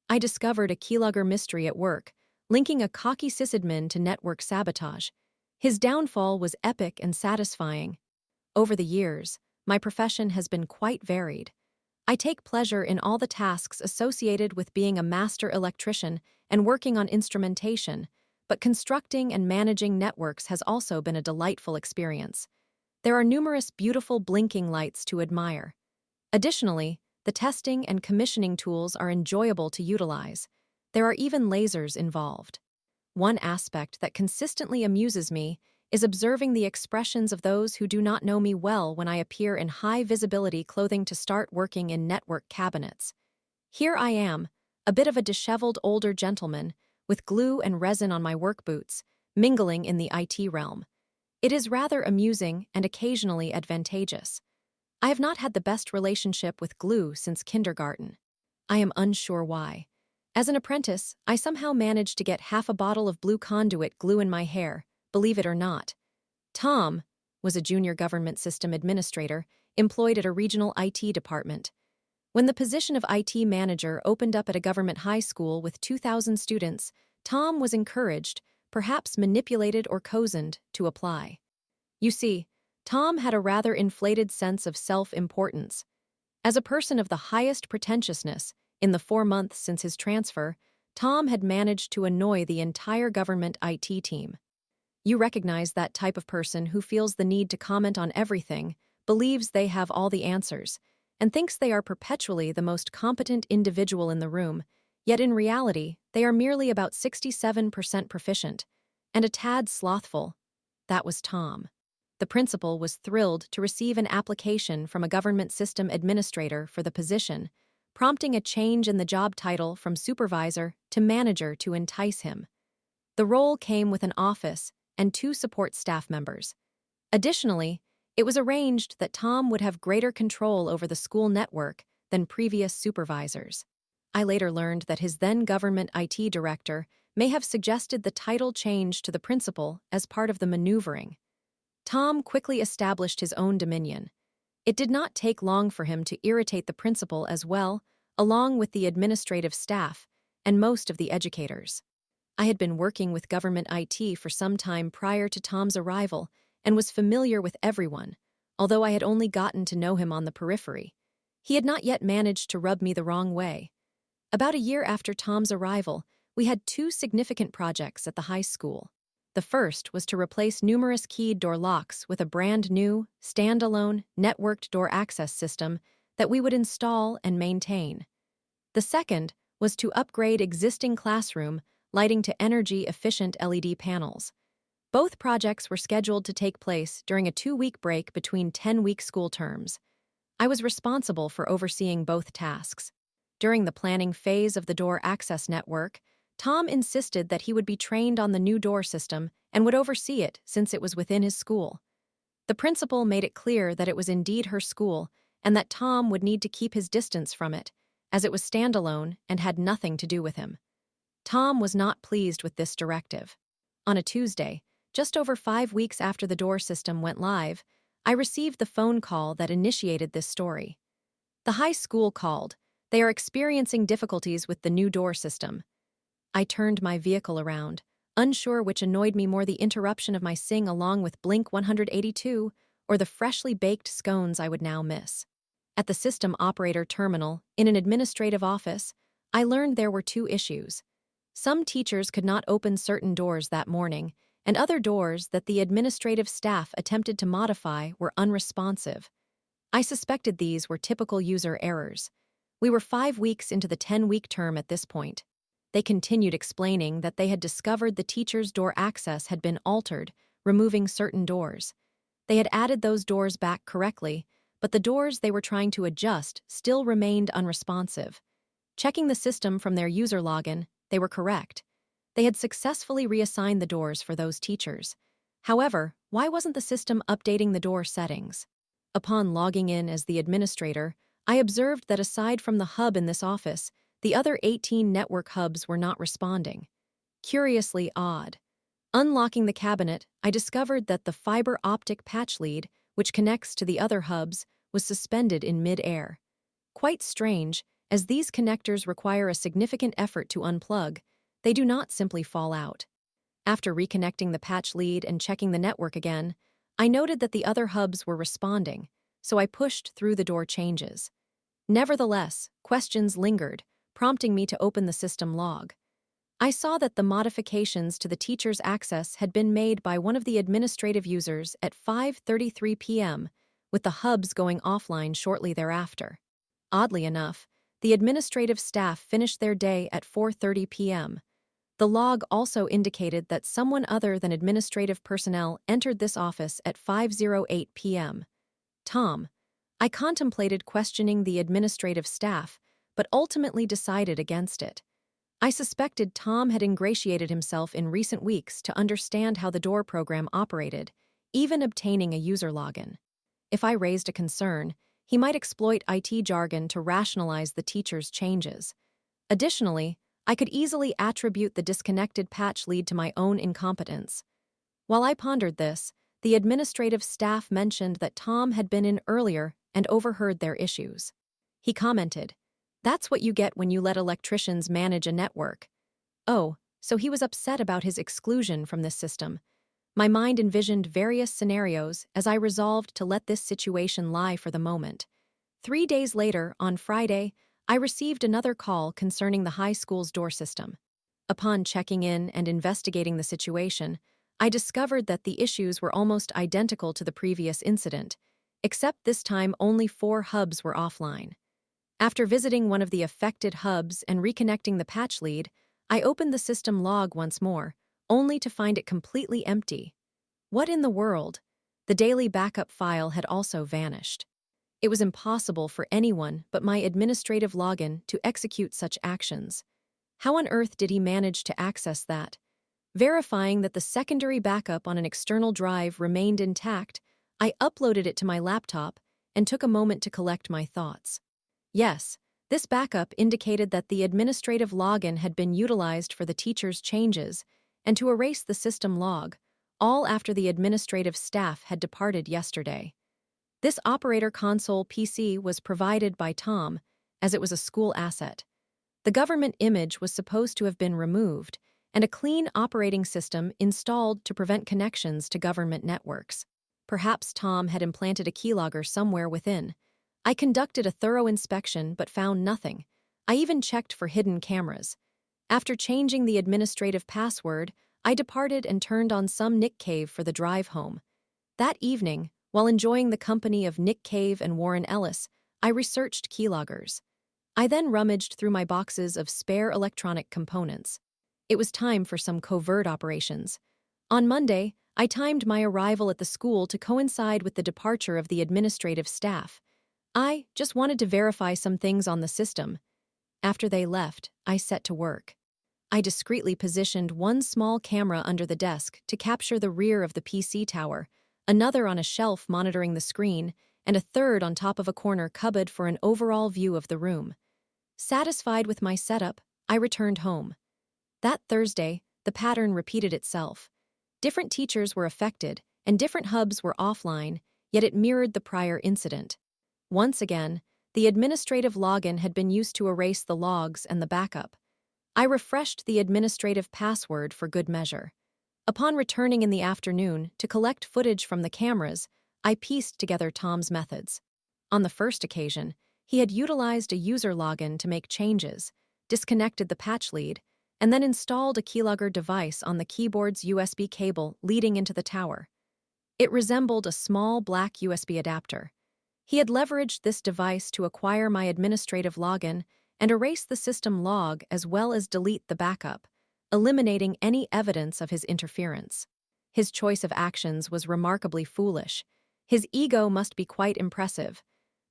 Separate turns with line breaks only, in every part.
I discovered a keylogger mystery at work, linking a cocky sysadmin to network sabotage. His downfall was epic and satisfying. Over the years, my profession has been quite varied. I take pleasure in all the tasks associated with being a master electrician and working on instrumentation, but constructing and managing networks has also been a delightful experience. There are numerous beautiful blinking lights to admire. Additionally, the testing and commissioning tools are enjoyable to utilize. There are even lasers involved. One aspect that consistently amuses me is observing the expressions of those who do not know me well when I appear in high-visibility clothing to start working in network cabinets. Here I am, a bit of a disheveled older gentleman, with glue and resin on my work boots, mingling in the IT realm. It is rather amusing and occasionally advantageous. I have not had the best relationship with glue since kindergarten. I am unsure why. As an apprentice, I somehow managed to get half a bottle of blue conduit glue in my hair, believe it or not. Tom was a junior government system administrator employed at a regional IT department. When the position of IT manager opened up at a government high school with 2,000 students, Tom was encouraged, perhaps manipulated or cozened, to apply. You see, Tom had a rather inflated sense of self-importance. As a person of the highest pretentiousness, in the 4 months since his transfer, Tom had managed to annoy the entire government IT team. You recognize that type of person who feels the need to comment on everything, believes they have all the answers, and thinks they are perpetually the most competent individual in the room, yet in reality, they are merely about 67% proficient, and a tad slothful. That was Tom. The principal was thrilled to receive an application from a government system administrator for the position, prompting a change in the job title from supervisor to manager to entice him. The role came with an office and 2 support staff members. Additionally, it was arranged that Tom would have greater control over the school network than previous supervisors. I later learned that his then government IT director may have suggested the title change to the principal as part of the maneuvering. Tom quickly established his own dominion. It did not take long for him to irritate the principal as well, along with the administrative staff and most of the educators. I had been working with government IT for some time prior to Tom's arrival and was familiar with everyone, although I had only gotten to know him on the periphery. He had not yet managed to rub me the wrong way. About a year after Tom's arrival, we had 2 significant projects at the high school. The first was to replace numerous keyed door locks with a brand new, standalone, networked door access system that we would install and maintain. The second was to upgrade existing classroom lighting to energy-efficient LED panels. Both projects were scheduled to take place during a 2-week break between 10-week school terms. I was responsible for overseeing both tasks. During the planning phase of the door access network, Tom insisted that he would be trained on the new door system and would oversee it since it was within his school. The principal made it clear that it was indeed her school and that Tom would need to keep his distance from it, as it was standalone and had nothing to do with him. Tom was not pleased with this directive. On a Tuesday, just over 5 weeks after the door system went live, I received the phone call that initiated this story. The high school called. They are experiencing difficulties with the new door system. I turned my vehicle around, unsure which annoyed me more, the interruption of my sing-along with Blink 182 or the freshly baked scones I would now miss. At the system operator terminal, in an administrative office, I learned there were 2 issues. Some teachers could not open certain doors that morning, and other doors that the administrative staff attempted to modify were unresponsive. I suspected these were typical user errors. We were 5 weeks into the 10-week term at this point. They continued explaining that they had discovered the teacher's door access had been altered, removing certain doors. They had added those doors back correctly, but the doors they were trying to adjust still remained unresponsive. Checking the system from their user login, they were correct. They had successfully reassigned the doors for those teachers. However, why wasn't the system updating the door settings? Upon logging in as the administrator, I observed that aside from the hub in this office, the other 18 network hubs were not responding. Curiously odd. Unlocking the cabinet, I discovered that the fiber optic patch lead, which connects to the other hubs, was suspended in mid-air. Quite strange, As these connectors require a significant effort to unplug, they do not simply fall out. After reconnecting the patch lead and checking the network again, I noted that the other hubs were responding, so I pushed through the door changes. Nevertheless, questions lingered, prompting me to open the system log. I saw that the modifications to the teacher's access had been made by one of the administrative users at 5:33 p.m., with the hubs going offline shortly thereafter. Oddly enough, the administrative staff finished their day at 4:30 p.m. The log also indicated that someone other than administrative personnel entered this office at 5:08 p.m. Tom. I contemplated questioning the administrative staff, but ultimately decided against it. I suspected Tom had ingratiated himself in recent weeks to understand how the door program operated, even obtaining a user login. If I raised a concern, he might exploit IT jargon to rationalize the teacher's changes. Additionally, I could easily attribute the disconnected patch lead to my own incompetence. While I pondered this, the administrative staff mentioned that Tom had been in earlier and overheard their issues. He commented, "That's what you get when you let electricians manage a network." Oh, so he was upset about his exclusion from this system. My mind envisioned various scenarios as I resolved to let this situation lie for the moment. 3 days later, on Friday, I received another call concerning the high school's door system. Upon checking in and investigating the situation, I discovered that the issues were almost identical to the previous incident, except this time only 4 hubs were offline. After visiting one of the affected hubs and reconnecting the patch lead, I opened the system log once more, only to find it completely empty. What in the world? The daily backup file had also vanished. It was impossible for anyone but my administrative login to execute such actions. How on earth did he manage to access that? Verifying that the secondary backup on an external drive remained intact, I uploaded it to my laptop and took a moment to collect my thoughts. Yes, this backup indicated that the administrative login had been utilized for the teacher's changes and to erase the system log, all after the administrative staff had departed yesterday. This operator console PC was provided by Tom, as it was a school asset. The government image was supposed to have been removed, and a clean operating system installed to prevent connections to government networks. Perhaps Tom had implanted a keylogger somewhere within. I conducted a thorough inspection but found nothing. I even checked for hidden cameras. After changing the administrative password, I departed and turned on some Nick Cave for the drive home. That evening, while enjoying the company of Nick Cave and Warren Ellis, I researched keyloggers. I then rummaged through my boxes of spare electronic components. It was time for some covert operations. On Monday, I timed my arrival at the school to coincide with the departure of the administrative staff. I just wanted to verify some things on the system. After they left, I set to work. I discreetly positioned one small camera under the desk to capture the rear of the PC tower, another on a shelf monitoring the screen, and a third on top of a corner cupboard for an overall view of the room. Satisfied with my setup, I returned home. That Thursday, the pattern repeated itself. Different teachers were affected, and different hubs were offline, yet it mirrored the prior incident. Once again, the administrative login had been used to erase the logs and the backup. I refreshed the administrative password for good measure. Upon returning in the afternoon to collect footage from the cameras, I pieced together Tom's methods. On the first occasion, he had utilized a user login to make changes, disconnected the patch lead, and then installed a keylogger device on the keyboard's USB cable leading into the tower. It resembled a small black USB adapter. He had leveraged this device to acquire my administrative login and erase the system log as well as delete the backup, eliminating any evidence of his interference. His choice of actions was remarkably foolish. His ego must be quite impressive.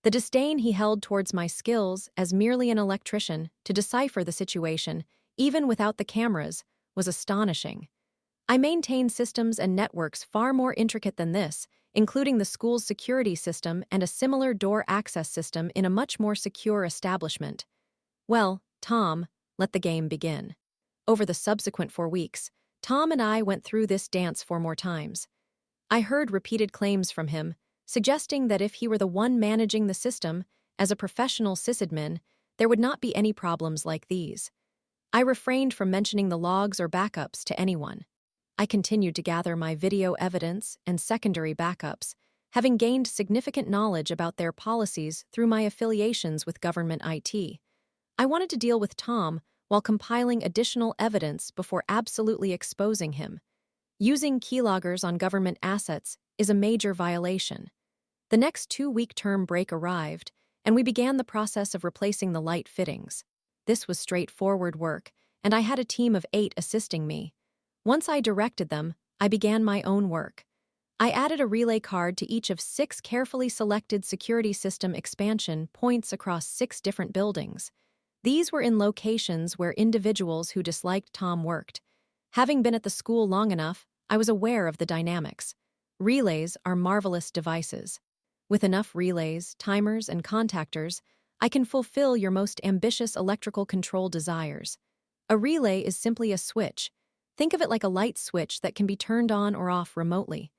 The disdain he held towards my skills as merely an electrician to decipher the situation, even without the cameras, was astonishing. I maintain systems and networks far more intricate than this, including the school's security system and a similar door access system in a much more secure establishment. Well, Tom, let the game begin. Over the subsequent 4 weeks, Tom and I went through this dance 4 more times. I heard repeated claims from him, suggesting that if he were the one managing the system, as a professional sysadmin, there would not be any problems like these. I refrained from mentioning the logs or backups to anyone. I continued to gather my video evidence and secondary backups, having gained significant knowledge about their policies through my affiliations with government IT. I wanted to deal with Tom while compiling additional evidence before absolutely exposing him. Using keyloggers on government assets is a major violation. The next 2-week term break arrived, and we began the process of replacing the light fittings. This was straightforward work, and I had a team of 8 assisting me. Once I directed them, I began my own work. I added a relay card to each of 6 carefully selected security system expansion points across 6 different buildings. These were in locations where individuals who disliked Tom worked. Having been at the school long enough, I was aware of the dynamics. Relays are marvelous devices. With enough relays, timers, and contactors, I can fulfill your most ambitious electrical control desires. A relay is simply a switch. Think of it like a light switch that can be turned on or off remotely.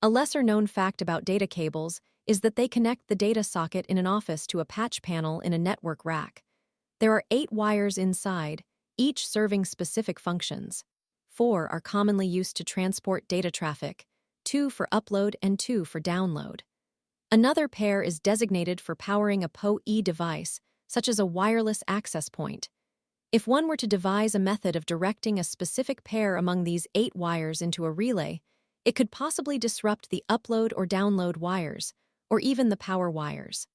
A lesser-known fact about data cables is that they connect the data socket in an office to a patch panel in a network rack. There are 8 wires inside, each serving specific functions. 4 are commonly used to transport data traffic, 2 for upload and 2 for download. Another pair is designated for powering a PoE device, such as a wireless access point. If one were to devise a method of directing a specific pair among these 8 wires into a relay, it could possibly disrupt the upload or download wires, or even the power wires.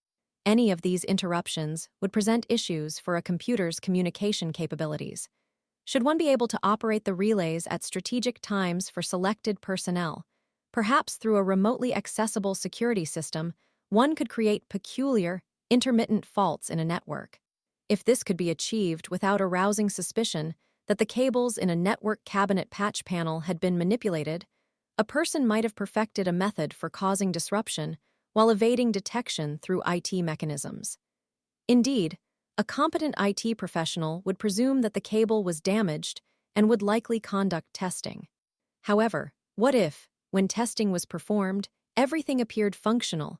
Any of these interruptions would present issues for a computer's communication capabilities. Should one be able to operate the relays at strategic times for selected personnel, perhaps through a remotely accessible security system, one could create peculiar, intermittent faults in a network. If this could be achieved without arousing suspicion that the cables in a network cabinet patch panel had been manipulated, a person might have perfected a method for causing disruption while evading detection through IT mechanisms. Indeed, a competent IT professional would presume that the cable was damaged and would likely conduct testing. However, what if, when testing was performed, everything appeared functional?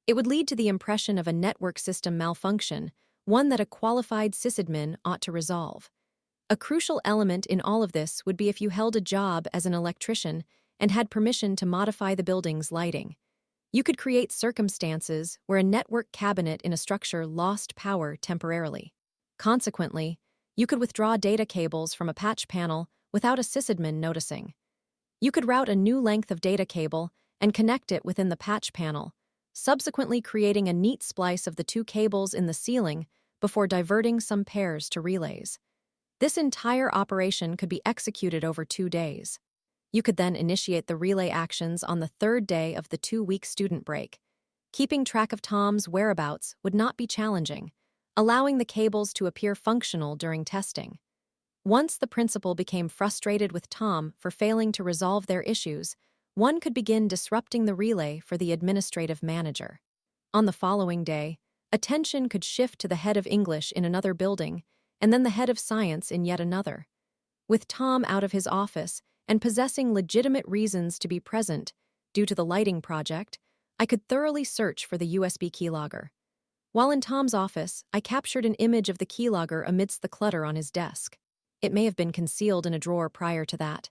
It would lead to the impression of a network system malfunction, one that a qualified sysadmin ought to resolve. A crucial element in all of this would be if you held a job as an electrician and had permission to modify the building's lighting. You could create circumstances where a network cabinet in a structure lost power temporarily. Consequently, you could withdraw data cables from a patch panel without a sysadmin noticing. You could route a new length of data cable and connect it within the patch panel, subsequently creating a neat splice of the 2 cables in the ceiling before diverting some pairs to relays. This entire operation could be executed over 2 days. You could then initiate the relay actions on the 3rd day of the 2-week student break. Keeping track of Tom's whereabouts would not be challenging, allowing the cables to appear functional during testing. Once the principal became frustrated with Tom for failing to resolve their issues, one could begin disrupting the relay for the administrative manager. On the following day, attention could shift to the head of English in another building, and then the head of science in yet another. With Tom out of his office and possessing legitimate reasons to be present due to the lighting project, I could thoroughly search for the USB keylogger. While in Tom's office, I captured an image of the keylogger amidst the clutter on his desk. It may have been concealed in a drawer prior to that.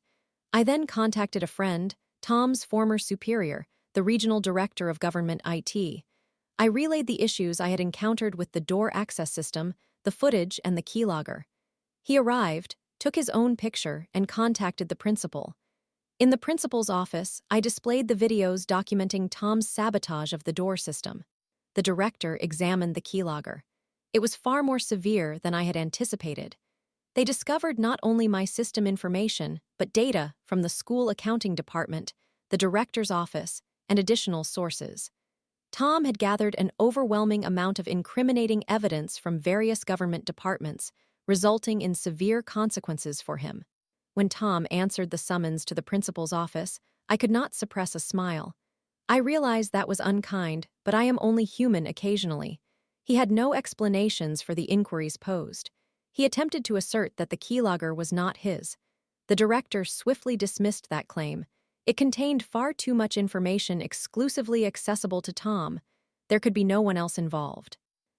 I then contacted a friend, Tom's former superior, the regional director of government IT. I relayed the issues I had encountered with the door access system, the footage, and the keylogger. He arrived, took his own picture, and contacted the principal. In the principal's office, I displayed the videos documenting Tom's sabotage of the door system. The director examined the keylogger. It was far more severe than I had anticipated. They discovered not only my system information, but data from the school accounting department, the director's office, and additional sources. Tom had gathered an overwhelming amount of incriminating evidence from various government departments, resulting in severe consequences for him. When Tom answered the summons to the principal's office, I could not suppress a smile. I realized that was unkind, but I am only human occasionally. He had no explanations for the inquiries posed. He attempted to assert that the keylogger was not his. The director swiftly dismissed that claim. It contained far too much information exclusively accessible to Tom. There could be no one else involved.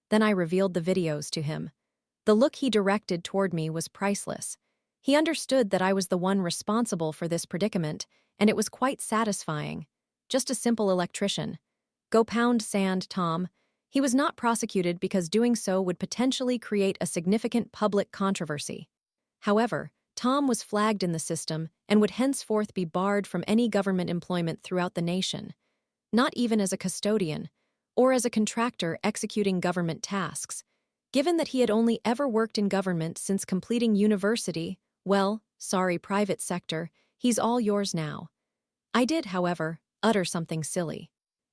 Then I revealed the videos to him. The look he directed toward me was priceless. He understood that I was the one responsible for this predicament, and it was quite satisfying. Just a simple electrician. Go pound sand, Tom. He was not prosecuted because doing so would potentially create a significant public controversy. However, Tom was flagged in the system and would henceforth be barred from any government employment throughout the nation, not even as a custodian or as a contractor executing government tasks. Given that he had only ever worked in government since completing university, well, sorry, private sector, he's all yours now. I did, however, utter something silly.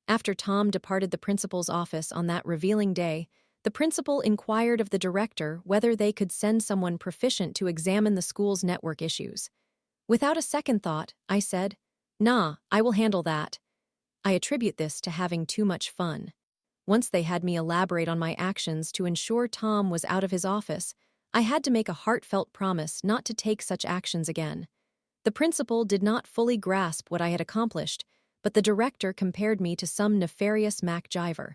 After Tom departed the principal's office on that revealing day, the principal inquired of the director whether they could send someone proficient to examine the school's network issues. Without a second thought, I said, "Nah, I will handle that." I attribute this to having too much fun. Once they had me elaborate on my actions to ensure Tom was out of his office, I had to make a heartfelt promise not to take such actions again. The principal did not fully grasp what I had accomplished, but the director compared me to some nefarious MacGyver.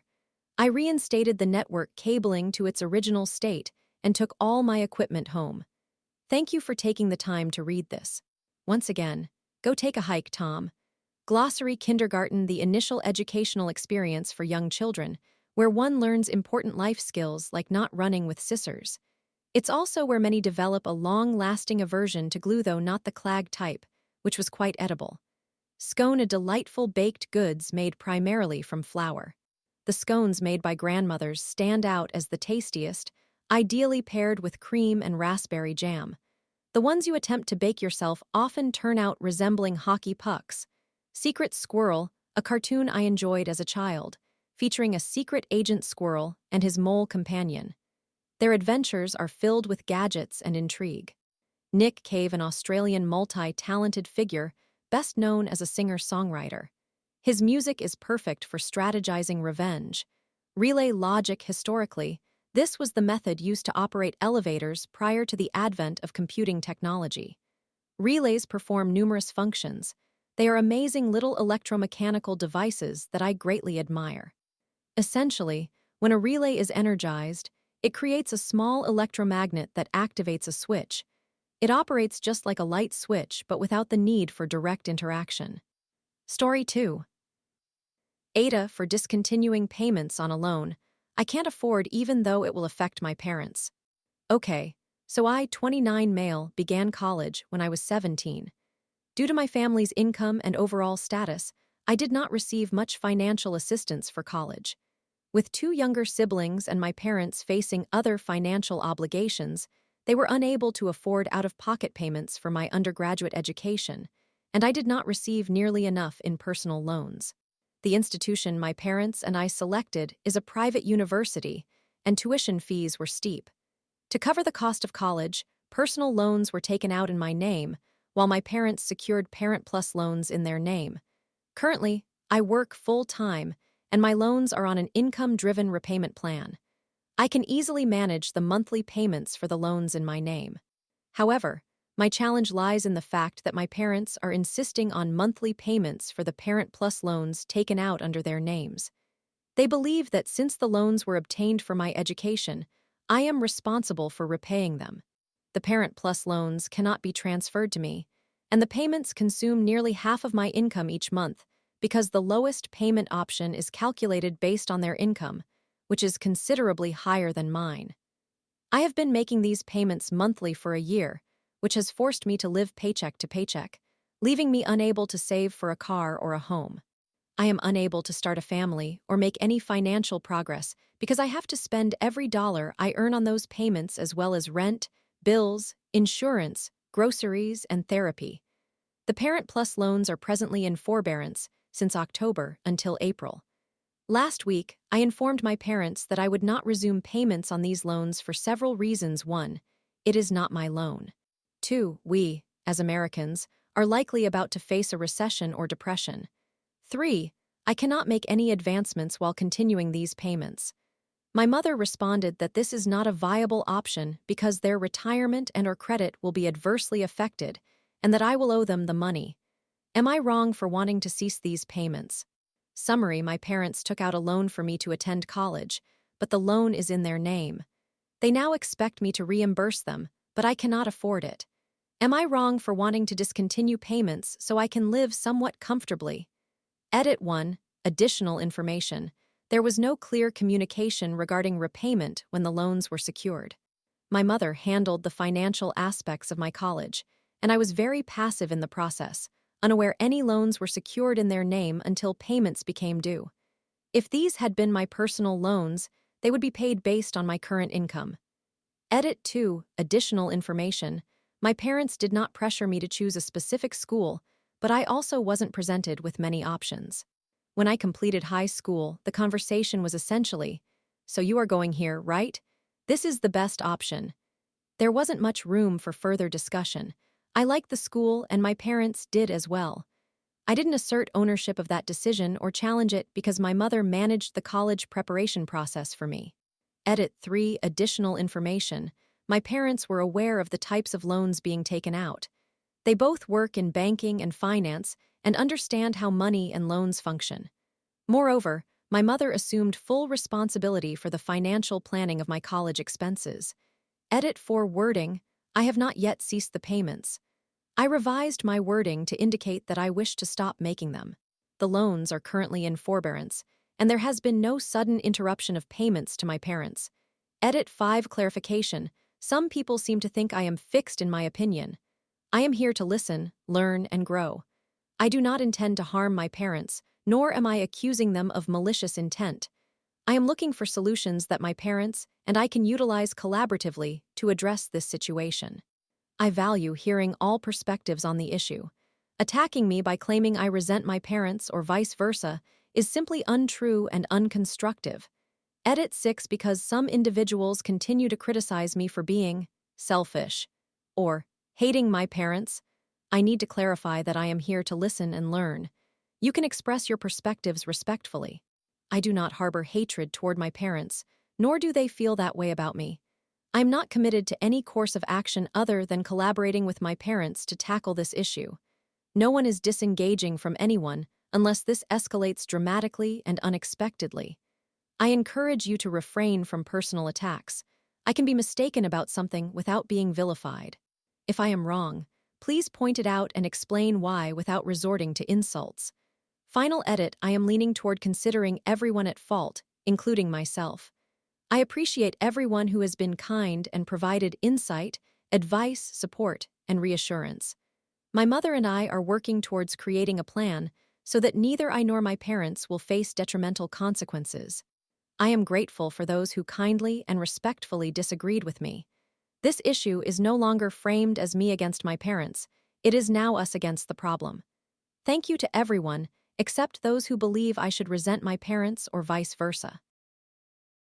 I reinstated the network cabling to its original state and took all my equipment home. Thank you for taking the time to read this. Once again, go take a hike, Tom. Glossary Kindergarten, the initial educational experience for young children, where one learns important life skills like not running with scissors. It's also where many develop a long-lasting aversion to glue, though not the clag type, which was quite edible. Scone, a delightful baked goods made primarily from flour. The scones made by grandmothers stand out as the tastiest, ideally paired with cream and raspberry jam. The ones you attempt to bake yourself often turn out resembling hockey pucks. Secret Squirrel, a cartoon I enjoyed as a child, featuring a secret agent squirrel and his mole companion. Their adventures are filled with gadgets and intrigue. Nick Cave, an Australian multi-talented figure, best known as a singer-songwriter. His music is perfect for strategizing revenge. Relay logic. Historically, this was the method used to operate elevators prior to the advent of computing technology. Relays perform numerous functions. They are amazing little electromechanical devices that I greatly admire. Essentially, when a relay is energized, it creates a small electromagnet that activates a switch. It operates just like a light switch, but without the need for direct interaction. Story 2. Ada, for discontinuing payments on a loan I can't afford, even though it will affect my parents. Okay, so I, 29 male, began college when I was 17. Due to my family's income and overall status, I did not receive much financial assistance for college. With 2 younger siblings and my parents facing other financial obligations, they were unable to afford out-of-pocket payments for my undergraduate education, and I did not receive nearly enough in personal loans. The institution my parents and I selected is a private university, and tuition fees were steep. To cover the cost of college, personal loans were taken out in my name, while my parents secured Parent Plus loans in their name. Currently, I work full-time, and my loans are on an income-driven repayment plan. I can easily manage the monthly payments for the loans in my name. However, my challenge lies in the fact that my parents are insisting on monthly payments for the Parent Plus loans taken out under their names. They believe that since the loans were obtained for my education, I am responsible for repaying them. The Parent Plus loans cannot be transferred to me, and the payments consume nearly half of my income each month because the lowest payment option is calculated based on their income, which is considerably higher than mine. I have been making these payments monthly for a year, which has forced me to live paycheck to paycheck, leaving me unable to save for a car or a home. I am unable to start a family or make any financial progress because I have to spend every dollar I earn on those payments, as well as rent, bills, insurance, groceries, and therapy. The Parent Plus loans are presently in forbearance since October until April. Last week, I informed my parents that I would not resume payments on these loans for several reasons. 1, it is not my loan. 2, we, as Americans, are likely about to face a recession or depression. 3, I cannot make any advancements while continuing these payments. My mother responded that this is not a viable option because their retirement and/or credit will be adversely affected, and that I will owe them the money. Am I wrong for wanting to cease these payments? Summary: my parents took out a loan for me to attend college, but the loan is in their name. They now expect me to reimburse them, but I cannot afford it. Am I wrong for wanting to discontinue payments so I can live somewhat comfortably? Edit 1. Additional information. There was no clear communication regarding repayment when the loans were secured. My mother handled the financial aspects of my college, and I was very passive in the process, unaware any loans were secured in their name until payments became due. If these had been my personal loans, they would be paid based on my current income. Edit 2. Additional information. My parents did not pressure me to choose a specific school, but I also wasn't presented with many options. When I completed high school, the conversation was essentially, "So you are going here, right? This is the best option." There wasn't much room for further discussion. I liked the school, and my parents did as well. I didn't assert ownership of that decision or challenge it because my mother managed the college preparation process for me. Edit 3. Additional information. My parents were aware of the types of loans being taken out. They both work in banking and finance and understand how money and loans function. Moreover, my mother assumed full responsibility for the financial planning of my college expenses. Edit 4. Wording. I have not yet ceased the payments. I revised my wording to indicate that I wish to stop making them. The loans are currently in forbearance, and there has been no sudden interruption of payments to my parents. Edit 5. Clarification. Some people seem to think I am fixed in my opinion. I am here to listen, learn, and grow. I do not intend to harm my parents, nor am I accusing them of malicious intent. I am looking for solutions that my parents and I can utilize collaboratively to address this situation. I value hearing all perspectives on the issue. Attacking me by claiming I resent my parents or vice versa is simply untrue and unconstructive. Edit 6. Because some individuals continue to criticize me for being selfish or hating my parents, I need to clarify that I am here to listen and learn. You can express your perspectives respectfully. I do not harbor hatred toward my parents, nor do they feel that way about me. I am not committed to any course of action other than collaborating with my parents to tackle this issue. No one is disengaging from anyone unless this escalates dramatically and unexpectedly. I encourage you to refrain from personal attacks. I can be mistaken about something without being vilified. If I am wrong, please point it out and explain why without resorting to insults. Final edit. I am leaning toward considering everyone at fault, including myself. I appreciate everyone who has been kind and provided insight, advice, support, and reassurance. My mother and I are working towards creating a plan so that neither I nor my parents will face detrimental consequences. I am grateful for those who kindly and respectfully disagreed with me. This issue is no longer framed as me against my parents. It is now us against the problem. Thank you to everyone, except those who believe I should resent my parents or vice versa.